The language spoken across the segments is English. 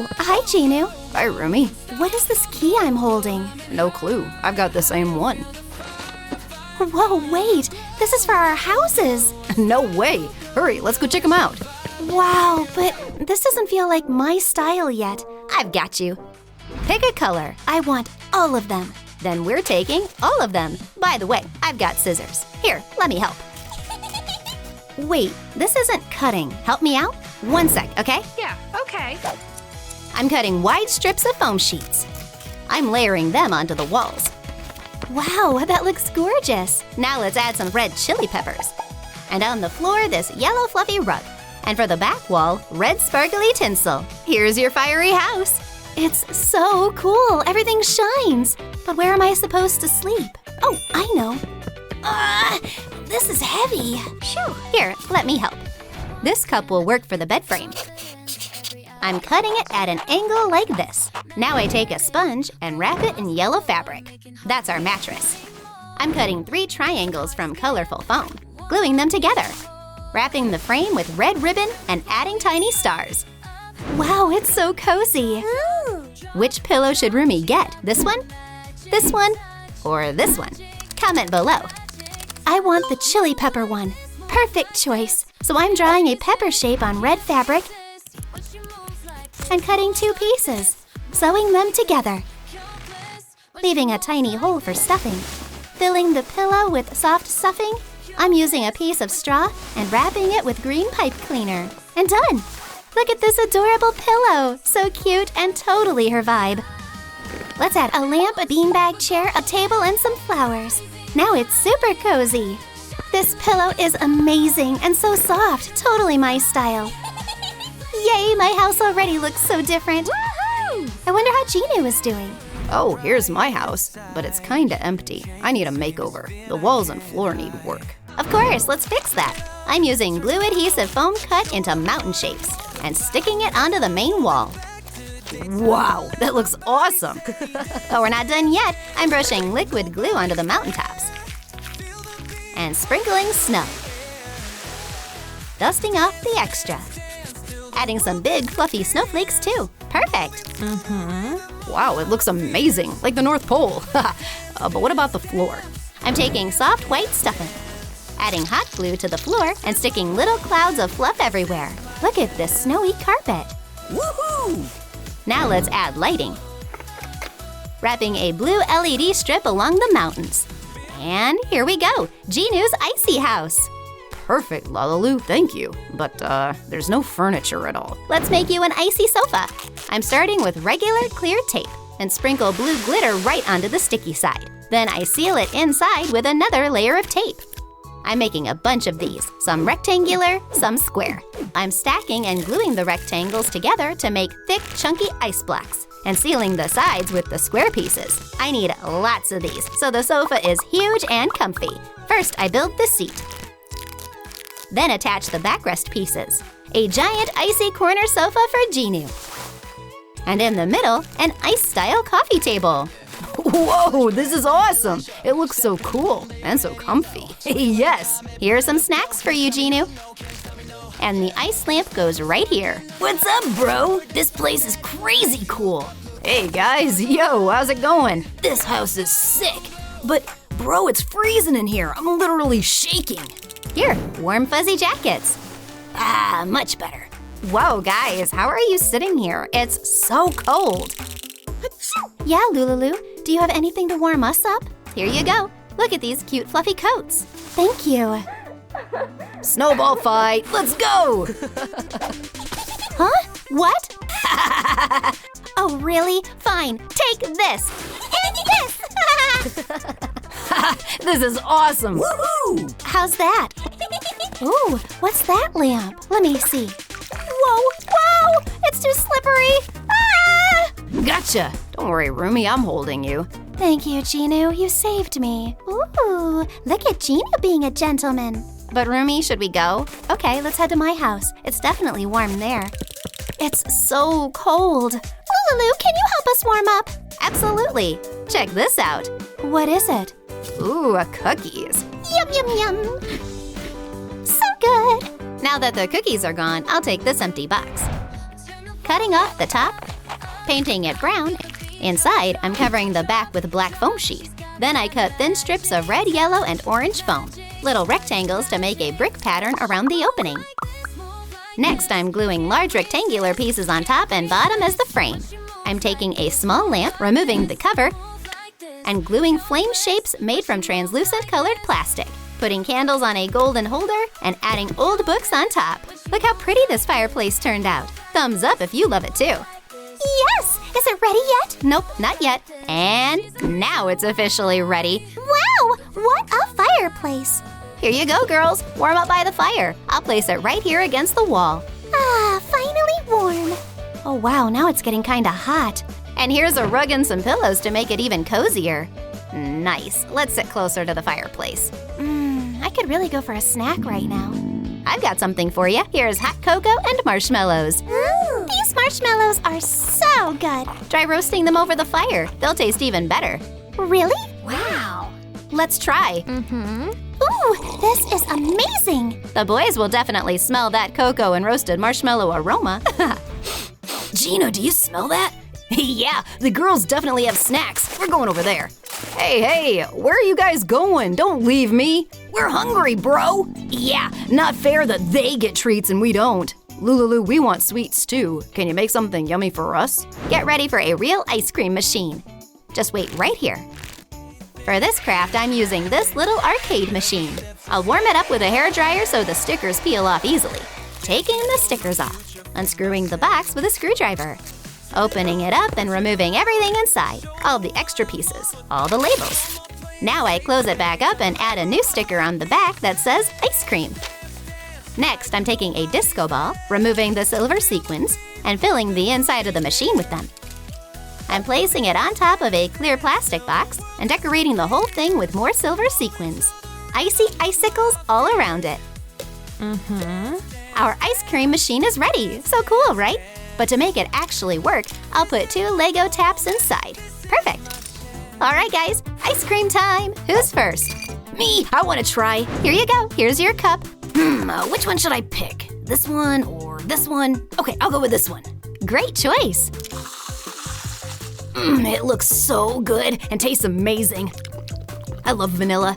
Oh, hi, Jinu. Hi, Rumi. What is this key I'm holding? No clue. I've got the same one. Whoa, wait. This is for our houses. No way. Hurry, let's go check them out. Wow, but this doesn't feel like my style yet. I've got you. Pick a color. I want all of them. Then we're taking all of them. By the way, I've got scissors. Here, let me help. Wait, this isn't cutting. Help me out? 1 sec, okay? Yeah, okay. I'm cutting wide strips of foam sheets. I'm layering them onto the walls. Wow, that looks gorgeous. Now let's add some red chili peppers. And on the floor, this yellow fluffy rug. And for the back wall, red sparkly tinsel. Here's your fiery house. It's so cool. Everything shines. But where am I supposed to sleep? Oh, I know. This is heavy. Phew. Here, let me help. This cup will work for the bed frame. I'm cutting it at an angle like this. Now I take a sponge and wrap it in yellow fabric. That's our mattress. I'm cutting 3 triangles from colorful foam, gluing them together, wrapping the frame with red ribbon and adding tiny stars. Wow, it's so cozy. Which pillow should Rumi get? This one, or this one? Comment below. I want the chili pepper one. Perfect choice. So I'm drawing a pepper shape on red fabric and cutting 2 pieces, sewing them together, leaving a tiny hole for stuffing. Filling the pillow with soft stuffing, I'm using a piece of straw and wrapping it with green pipe cleaner. And done! Look at this adorable pillow! So cute and totally her vibe. Let's add a lamp, a beanbag chair, a table, and some flowers. Now it's super cozy. This pillow is amazing and so soft, totally my style. Yay, my house already looks so different. Woohoo! I wonder how Jinu is doing. Oh, here's my house, but it's kinda empty. I need a makeover. The walls and floor need work. Of course, let's fix that. I'm using glue adhesive foam cut into mountain shapes and sticking it onto the main wall. Wow, that looks awesome. But we're not done yet. I'm brushing liquid glue onto the mountaintops and sprinkling snow. Dusting off the extra. Adding some big fluffy snowflakes too. Perfect. Wow, it looks amazing, like the North Pole. But what about the floor? I'm taking soft white stuffing, adding hot glue to the floor and sticking little clouds of fluff everywhere. Look at this snowy carpet. Woohoo! Now let's add lighting. Wrapping a blue LED strip along the mountains. And here we go, Jinu's icy house. Perfect, Lulaloo, thank you. But there's no furniture at all. Let's make you an icy sofa. I'm starting with regular clear tape and sprinkle blue glitter right onto the sticky side. Then I seal it inside with another layer of tape. I'm making a bunch of these, some rectangular, some square. I'm stacking and gluing the rectangles together to make thick, chunky ice blocks and sealing the sides with the square pieces. I need lots of these, so the sofa is huge and comfy. First, I build the seat. Then attach the backrest pieces. A giant icy corner sofa for Jinu. And in the middle, an ice-style coffee table. Whoa, this is awesome! It looks so cool and so comfy. Yes! Here are some snacks for you, Jinu. And the ice lamp goes right here. What's up, bro? This place is crazy cool. Hey guys, yo, how's it going? This house is sick. But bro, it's freezing in here. I'm literally shaking. Here, warm fuzzy jackets. Ah, much better. Whoa, guys, how are you sitting here? It's so cold. Yeah, Lulaloo, do you have anything to warm us up? Here you go. Look at these cute fluffy coats. Thank you. Snowball fight, let's go! Huh? What? Oh, really? Fine, take this. And this! This is awesome! Woohoo! How's that? Ooh, what's that lamp? Let me see. Whoa, wow! It's too slippery! Ah! Gotcha! Don't worry, Rumi, I'm holding you. Thank you, Jinu. You saved me. Ooh, look at Jinu being a gentleman. But Rumi, should we go? Okay, let's head to my house. It's definitely warm there. It's so cold. Lulaloo, can you help us warm up? Absolutely. Check this out. What is it? Ooh, cookies. Yum, yum, yum. So good. Now that the cookies are gone, I'll take this empty box. Cutting off the top painting it brown. Inside, I'm covering the back with black foam sheet. Then I cut thin strips of red, yellow, and orange foam, little rectangles to make a brick pattern around the opening. Next, I'm gluing large rectangular pieces on top and bottom as the frame. I'm taking a small lamp, removing the cover, and gluing flame shapes made from translucent colored plastic, putting candles on a golden holder, and adding old books on top. Look how pretty this fireplace turned out. Thumbs up if you love it too. Yes! Is it ready yet? Nope, not yet. And now it's officially ready. Wow! What a fireplace! Here you go, girls. Warm up by the fire. I'll place it right here against the wall. Ah, finally warm. Oh wow, now it's getting kinda hot. And here's a rug and some pillows to make it even cozier. Nice. Let's sit closer to the fireplace. I could really go for a snack right now. I've got something for you. Here's hot cocoa and marshmallows. These marshmallows are so good. Try roasting them over the fire. They'll taste even better. Really? Wow. Let's try. Ooh, this is amazing. The boys will definitely smell that cocoa and roasted marshmallow aroma. Jinu, do you smell that? Yeah, the girls definitely have snacks. We're going over there. Hey, where are you guys going? Don't leave me. We're hungry, bro. Yeah, not fair that they get treats and we don't. Lulaloo, we want sweets too. Can you make something yummy for us? Get ready for a real ice cream machine. Just wait right here. For this craft, I'm using this little arcade machine. I'll warm it up with a hairdryer so the stickers peel off easily. Taking the stickers off, unscrewing the box with a screwdriver, opening it up and removing everything inside, all the extra pieces, all the labels. Now I close it back up and add a new sticker on the back that says ice cream. Next, I'm taking a disco ball, removing the silver sequins, and filling the inside of the machine with them. I'm placing it on top of a clear plastic box and decorating the whole thing with more silver sequins. Icy icicles all around it. Our ice cream machine is ready. So cool, right? But to make it actually work, I'll put 2 Lego taps inside. Perfect. All right, guys, ice cream time. Who's first? Me, I want to try. Here you go. Here's your cup. Which one should I pick? This one or this one? Okay, I'll go with this one. Great choice. It looks so good and tastes amazing. I love vanilla.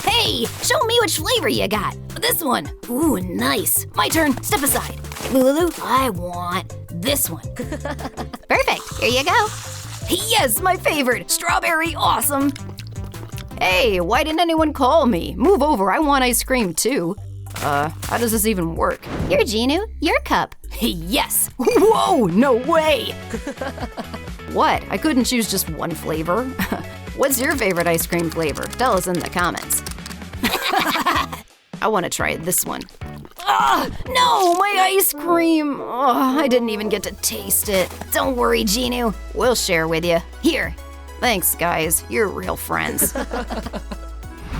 Hey, show me which flavor you got. This one. Ooh, nice. My turn. Step aside. Lulaloo, I want this one. Perfect. Here you go. Yes, my favorite. Strawberry awesome. Hey, why didn't anyone call me? Move over. I want ice cream too. How does this even work? Here, Jinu, your cup. Yes. Whoa, no way. What? I couldn't choose just one flavor? What's your favorite ice cream flavor? Tell us in the comments. I want to try this one. No, my ice cream. I didn't even get to taste it. Don't worry, Jinu. We'll share with you. Here. Thanks, guys. You're real friends.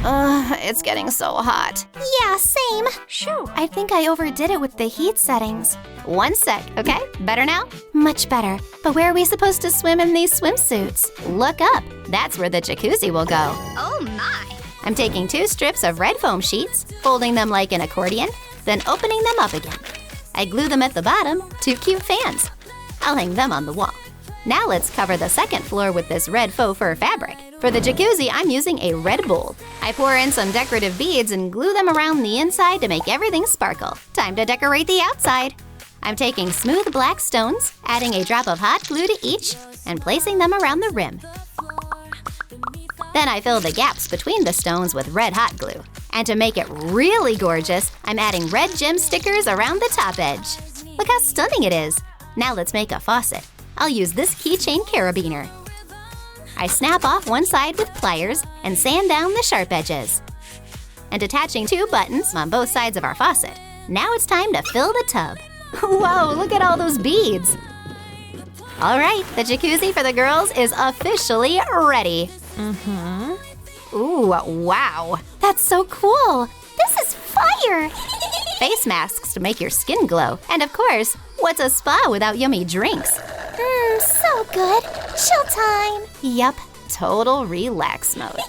It's getting so hot. Yeah, same. Shoo, I think I overdid it with the heat settings. 1 sec, okay? Better now? Much better. But where are we supposed to swim in these swimsuits? Look up. That's where the jacuzzi will go. Oh my. I'm taking 2 strips of red foam sheets, folding them like an accordion, then opening them up again. I glue them at the bottom, 2 cute fans. I'll hang them on the wall. Now let's cover the second floor with this red faux fur fabric. For the jacuzzi, I'm using a red bowl. I pour in some decorative beads and glue them around the inside to make everything sparkle. Time to decorate the outside. I'm taking smooth black stones, adding a drop of hot glue to each, and placing them around the rim. Then I fill the gaps between the stones with red hot glue. And to make it really gorgeous, I'm adding red gem stickers around the top edge. Look how stunning it is. Now let's make a faucet. I'll use this keychain carabiner. I snap off one side with pliers and sand down the sharp edges. And attaching 2 buttons on both sides of our faucet. Now it's time to fill the tub. Whoa, look at all those beads. All right, the jacuzzi for the girls is officially ready. Ooh, wow. That's so cool. This is fire. Face masks to make your skin glow. And of course, what's a spa without yummy drinks? So good. Chill time. Yup, total relax mode.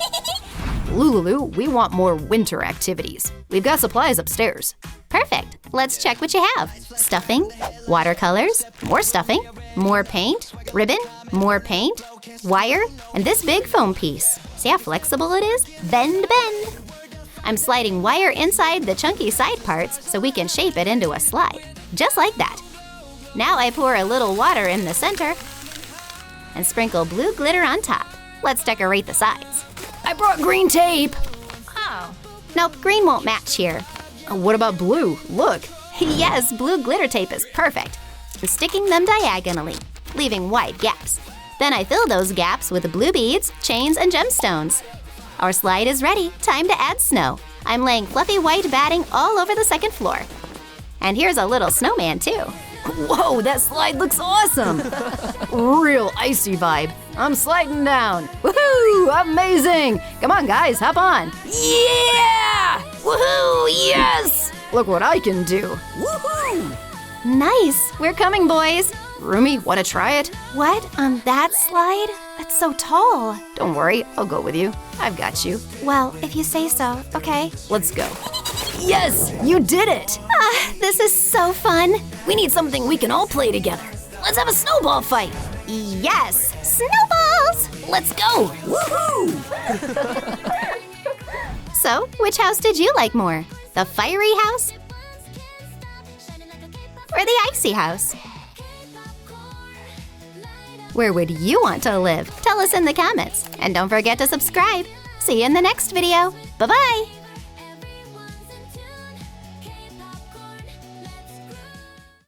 Lulaloo, we want more winter activities. We've got supplies upstairs. Perfect. Let's check what you have. Stuffing, watercolors, more stuffing, More paint, ribbon, more paint, wire, and this big foam piece. See how flexible it is? Bend, bend. I'm sliding wire inside the chunky side parts so we can shape it into a slide. Just like that. Now I pour a little water in the center and sprinkle blue glitter on top. Let's decorate the sides. I brought green tape. Oh. Nope, green won't match here. What about blue? Look. Yes, blue glitter tape is perfect. And sticking them diagonally, leaving wide gaps. Then I fill those gaps with blue beads, chains, and gemstones. Our slide is ready. Time to add snow. I'm laying fluffy white batting all over the second floor. And here's a little snowman too. Whoa, that slide looks awesome. Real icy vibe. I'm sliding down. Woohoo! Amazing! Come on, guys, hop on. Yeah! Woohoo! Yes! Look what I can do. Woohoo! Nice. We're coming, boys. Rumi, wanna try it? What? On that slide? That's so tall. Don't worry, I'll go with you. I've got you. Well, if you say so, okay. Let's go. Yes, you did it! This is so fun. We need something we can all play together. Let's have a snowball fight. Yes, snowballs. Let's go. Woohoo! So, which house did you like more? The fiery house? Or the icy house? Where would you want to live? Tell us in the comments. And don't forget to subscribe. See you in the next video. Bye-bye.